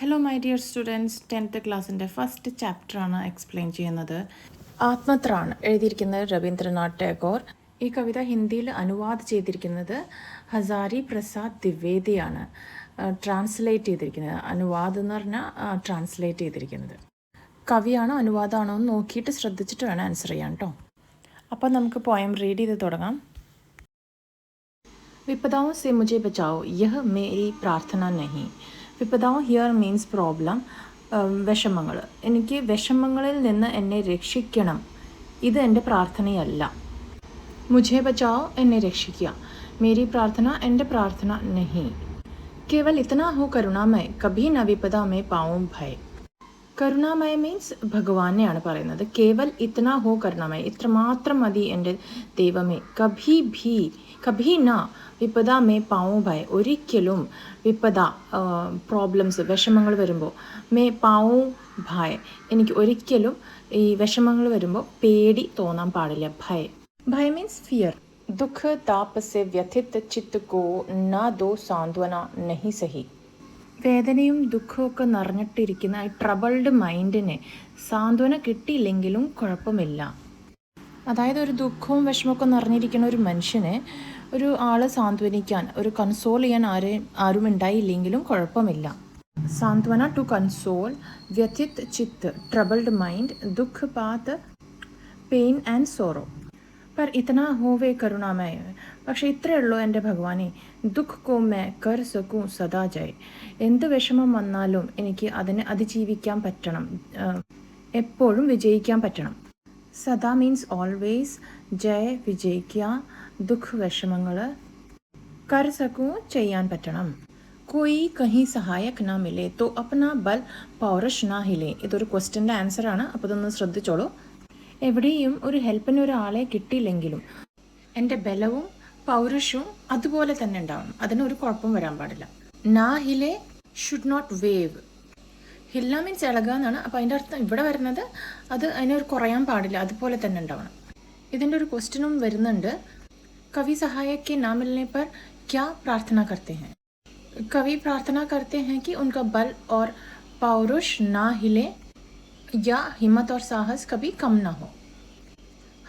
Hello my dear students, 10th ക്ലാസ്സിൻ്റെ first ചാപ്റ്ററാണ് explain ചെയ്യുന്നത്. ആത്മത്രാൺ എഴുതിയിരിക്കുന്നത് രവീന്ദ്രനാഥ് ടാഗോർ. ഈ കവിത ഹിന്ദിയിൽ അനുവാദം ചെയ്തിരിക്കുന്നത് ഹസാരി പ്രസാദ് ദ്വിവേദിയാണ് ട്രാൻസ്ലേറ്റ് ചെയ്തിരിക്കുന്നത്. അനുവാദം എന്ന് പറഞ്ഞാൽ ട്രാൻസ്ലേറ്റ് ചെയ്തിരിക്കുന്നത്. കവിയാണോ അനുവാദമാണോ എന്ന് നോക്കിയിട്ട് ശ്രദ്ധിച്ചിട്ട് വേണം ആൻസർ ചെയ്യാൻ കേട്ടോ. അപ്പോൾ നമുക്ക് പോയം റീഡ് ചെയ്ത് തുടങ്ങാം. വിപദാओं से मुझे बचाओ, यह मेरी प्रार्थना नहीं. വിപദാओं ഹിയർ മീൻസ് പ്രോബ്ലം, വിഷമങ്ങൾ. എനിക്ക് വിഷമങ്ങളിൽ നിന്ന് എന്നെ രക്ഷിക്കണം, ഇത് എൻ്റെ പ്രാർത്ഥനയല്ല. മുझे बचाओ, എന്നെ രക്ഷിക്കുക. मेरी प्रार्थना, എൻ്റെ പ്രാർത്ഥന नहीं. केवल इतना हो करुणामय, कभी न विपदा में पाऊं भय. കരുണാമയ മീൻസ് ഭഗവാനെയാണ് പറയുന്നത്. കേവൽ ഇത്തനാ ഹോ കരുണാമയ, ഇത്രമാത്രം മതി എൻ്റെ ദൈവമേ. കഭി ന വിപദ മേ പാവോ ഭയ, ഒരിക്കലും വിപദ പ്രോബ്ലംസ് വിഷമങ്ങൾ വരുമ്പോൾ മേ പാവോ ഭയ, എനിക്ക് ഒരിക്കലും ഈ വിഷമങ്ങൾ വരുമ്പോൾ പേടി തോന്നാൻ പാടില്ല. ഭയ മീൻസ് ഫിയർ. ദുഃഖ താപ സെ വ്യഥിത് ചിത്ത് കോ ന ദോ സാന്ത്വന നഹി സഹി. വേദനയും ദുഃഖമൊക്കെ നിറഞ്ഞിട്ടിരിക്കുന്ന ഈ ട്രബിൾഡ് മൈൻഡിനെ സാന്ത്വന കിട്ടിയില്ലെങ്കിലും കുഴപ്പമില്ല. അതായത് ഒരു ദുഃഖവും വിഷമമൊക്കെ നിറഞ്ഞിരിക്കുന്ന ഒരു മനുഷ്യനെ ഒരു ആൾ സാന്ത്വനിക്കാൻ, ഒരു കൺസോൾ ചെയ്യാൻ ആരും ഉണ്ടായില്ലെങ്കിലും കുഴപ്പമില്ല. സാന്ത്വന ടു കൺസോൾ, വ്യഥിത് ചിത്ത് ട്രബിൾഡ് മൈൻഡ്, ദുഃഖ പാത് പെയിൻ ആൻഡ് സോറോ. पर इतना होवे करुणामय, പക്ഷെ ഇത്രയേ ഉള്ളൂ എൻ്റെ ഭഗവാനെ. ദുഃഖ് കോ മേ കർ സക്കൂ സദാ ജയ്, എന്ത് വിഷമം വന്നാലും എനിക്ക് അതിനെ അതിജീവിക്കാൻ പറ്റണം, എപ്പോഴും വിജയിക്കാൻ പറ്റണം. സദാ മീൻസ് ഓൾവേസ്, ജയ് വിജയിക്കുക, ദുഃഖ് വിഷമങ്ങൾ, കർ സക്കൂ ചെയ്യാൻ പറ്റണം. കോയി കഹി സഹായക് നാ മിലെ തോ അപ്നാ ബൽ പൗരുഷ് നാ ഹിലെ. ഇതൊരു ക്വസ്റ്റ്യൻ്റെ ആൻസറാണ്, അപ്പോൾ ഇതൊന്ന് ശ്രദ്ധിച്ചോളൂ. എവിടെയും ഒരു ഹെൽപ്പിന് ഒരാളെ കിട്ടിയില്ലെങ്കിലും എൻ്റെ ബലവും പൗരുഷവും അതുപോലെ തന്നെ ഉണ്ടാവണം, അതിനൊരു കുഴപ്പം വരാൻ പാടില്ല. നാ ഹിലെ ഷുഡ് നോട്ട് വേവ്. ഹില്ല മീൻസ് ഇളകുക എന്നാണ്. അപ്പോൾ അതിൻ്റെ അർത്ഥം ഇവിടെ വരുന്നത് അത് അതിനൊരു കുറയാൻ പാടില്ല, അതുപോലെ തന്നെ ഉണ്ടാവണം. ഇതിൻ്റെ ഒരു ക്വസ്റ്റ്യനും വരുന്നുണ്ട്. കവി സഹായക് നാ മിലനെ पर क्या प्रार्थना करते हैं. कवि प्रार्थना करते हैं कि उनका बल और पौरुष ना हिले या हिम्मत और साहस कभी कम ना हो.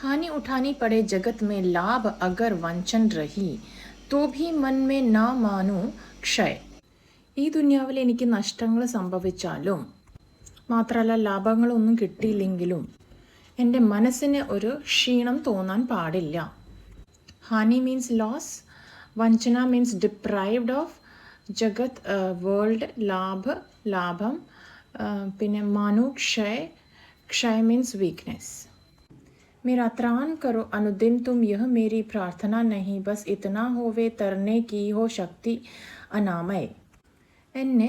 हानि उठानी पड़े जगत में लाभ अगर वंचन रही तो भी मन में ना मानू क्षय. ഈ ദുനിയാവിൽ എനിക്ക് നഷ്ടങ്ങൾ സംഭവിച്ചാലും മാത്രമല്ല ലാഭങ്ങളൊന്നും കിട്ടിയില്ലെങ്കിലും എൻ്റെ മനസ്സിന് ഒരു ക്ഷീണം തോന്നാൻ പാടില്ല. ഹാനി മീൻസ് ലോസ്, വഞ്ചന means deprived of, Jagat world, ലാഭം, പിന്നെ മാനു ക്ഷയ മീൻസ് വീക്ക്നെസ്. मेरा त्राण करो अनुदिन तुम, यह मेरी प्रार्थना नहीं, बस इतना होवे तरने की हो शक्ति अनामय. എന്നെ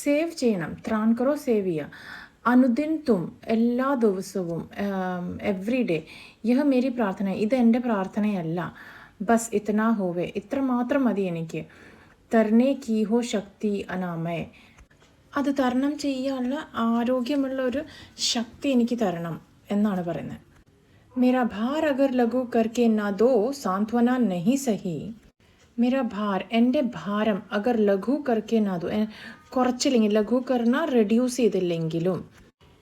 സേവ് ചെയ്യണം. ത്രാൺ കറോ, സേവ് ചെയ്യുക. അനുദിൻ തും, എല്ലാ ദിവസവും, എവ്രി ഡേ. യഹ് മേരി പ്രാർത്ഥന, ഇത് എൻ്റെ പ്രാർത്ഥനയല്ല. ബസ് ഇത്തനാ ഹോവേ, ഇത്ര മാത്രം മതി എനിക്ക്. തർനെ കീ ഹോ ശക്തി അനാമയ, അത് തരണം ചെയ്യാനുള്ള ആരോഗ്യമുള്ള ഒരു ശക്തി എനിക്ക് തരണം എന്നാണ് പറയുന്നത്. मेरा भार अगर लघु करके ना दो सांत्वना नहीं सही. मेरा भार, എൻ്റെ ഭാരം, അഗർ ലഘു കർക്കെ നാ ദോ, കുറച്ചില്ലെങ്കിൽ, ലഘു കർണ റെഡ്യൂസ് ചെയ്തില്ലെങ്കിലും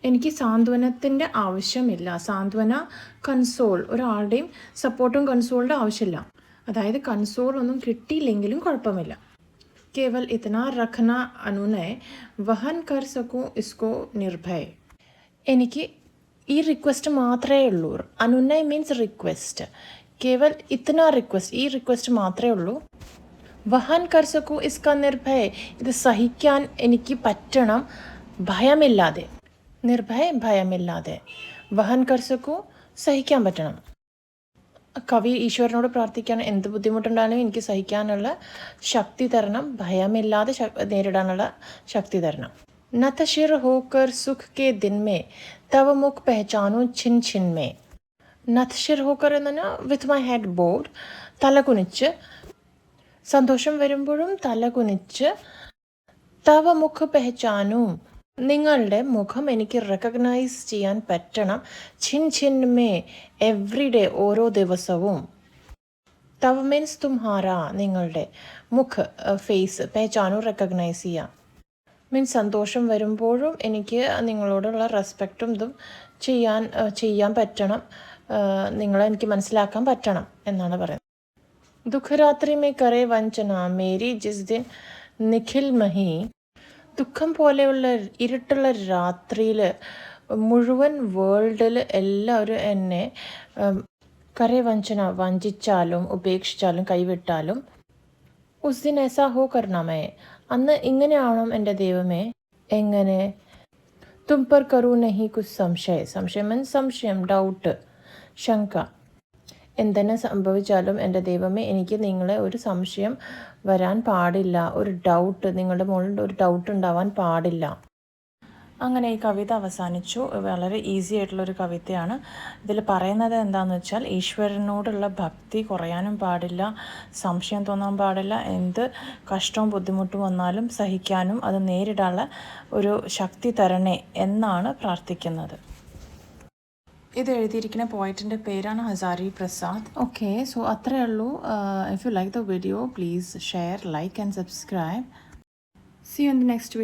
എനിക്ക് സാന്ത്വനത്തിൻ്റെ ആവശ്യമില്ല. സാന്ത്വന കൺസോൾ, ഒരാളുടെയും സപ്പോർട്ടും കൺസോളിൻ്റെ ആവശ്യമില്ല. അതായത് കൺസോൾ ഒന്നും കിട്ടിയില്ലെങ്കിലും കുഴപ്പമില്ല. കേവൽ ഇത്തനാ രഖന അനുനയ വഹൻ കർ സക്കൂ ഇസ്കോ നിർഭയ. എനിക്ക് ഈ റിക്വസ്റ്റ് മാത്രമേ ഉള്ളൂ. അനുനയ് മീൻസ് റിക്വസ്റ്റ്. കേവൽ ഇത്തന റിക്വസ്റ്റ്, ഈ റിക്വസ്റ്റ് മാത്രമേ ഉള്ളൂ. വഹൻ കർ സക്കൂ ഇസ്ക നിർഭയ, ഇത് സഹിക്കാൻ എനിക്ക് പറ്റണം ഭയമില്ലാതെ. നിർഭയ ഭയമില്ലാതെ, വഹൻ കർ സക്കൂ സഹിക്കാൻ പറ്റണം. കവി ഈശ്വരനോട് പ്രാർത്ഥിക്കാൻ, എന്ത് ബുദ്ധിമുട്ടുണ്ടായാലും എനിക്ക് സഹിക്കാനുള്ള ശക്തി തരണം, ഭയമില്ലാതെ നേരിടാനുള്ള ശക്തി തരണം. നത ശിർ ഹോക്കർ സുഖ് കെ ദിൻ മേ തവ മുഖ് പെഹചാനു ചിൻ ചിൻ മേ. നത്ശിർ ഹോക്കർ എന്ന് പറഞ്ഞാൽ വിത്ത് മൈ ഹെഡ് ബോർഡ്, തല കുനിച്ച്, സന്തോഷം വരുമ്പോഴും തല കുനിച്ച്. തവ മുഖ് പെഹചാനു, നിങ്ങളുടെ മുഖം എനിക്ക് റെക്കഗ്നൈസ് ചെയ്യാൻ പറ്റണം. Chin chin may, every day, ഓരോ ദിവസവും. തവ മീൻസ് തുംഹാര, നിങ്ങളുടെ, മുഖ് ഫേസ്, പെഹചാനു റെക്കഗ്നൈസ് ചെയ്യാം. മീൻസ് സന്തോഷം വരുമ്പോഴും എനിക്ക് നിങ്ങളോടുള്ള റെസ്പെക്റ്റും ഇതും ചെയ്യാൻ പറ്റണം, നിങ്ങളെ എനിക്ക് മനസ്സിലാക്കാൻ പറ്റണം എന്നാണ് പറയുന്നത്. ദുഃഖരാത്രി മേ കരേ വഞ്ചന മേരി ജിസ് ദിൻ നിഖിൽ മഹി. ദുഃഖം പോലെയുള്ള ഇരുട്ടുള്ള രാത്രിയിൽ മുഴുവൻ വേൾഡിൽ എല്ലാവരും എന്നെ കരേ വഞ്ചന വഞ്ചിച്ചാലും ഉപേക്ഷിച്ചാലും കൈവിട്ടാലും ഉസ് ദിൻ ऐसा हो करना मैं. അന്ന് ഇങ്ങനെയാണോ എൻ്റെ ദൈവമേ? എങ്ങനെ? തും പർ കറൂ നഹി കുച്ച് സംശയം മീൻസ് സംശയം, ഡൗട്ട്, ശങ്ക. എന്തെന്നെ സംഭവിച്ചാലും എൻ്റെ ദൈവമേ എനിക്ക് നിങ്ങളെ ഒരു സംശയം വരാൻ പാടില്ല, ഒരു ഡൗട്ട്, നിങ്ങളുടെ മുകളിൽ ഒരു ഡൗട്ട് ഉണ്ടാവാൻ പാടില്ല. അങ്ങനെ ഈ കവിത അവസാനിച്ചു. വളരെ ഈസി ആയിട്ടുള്ളൊരു കവിതയാണ്. ഇതിൽ പറയുന്നത് എന്താണെന്ന് വെച്ചാൽ ഈശ്വരനോടുള്ള ഭക്തി കുറയാനും പാടില്ല, സംശയം തോന്നാൻ പാടില്ല, എന്ത് കഷ്ടവും ബുദ്ധിമുട്ടും വന്നാലും സഹിക്കാനും അത് നേരിടാനുള്ള ഒരു ശക്തി തരണേ എന്നാണ് പ്രാർത്ഥിക്കുന്നത്. ഇത് എഴുതിയിരിക്കുന്ന പോയിറ്റിൻ്റെ പേരാണ് ഹസാരി പ്രസാദ്. ഓക്കെ, സോ അത്രയേ ഉള്ളൂ. If you like the video please share, like and subscribe. See you in the next video.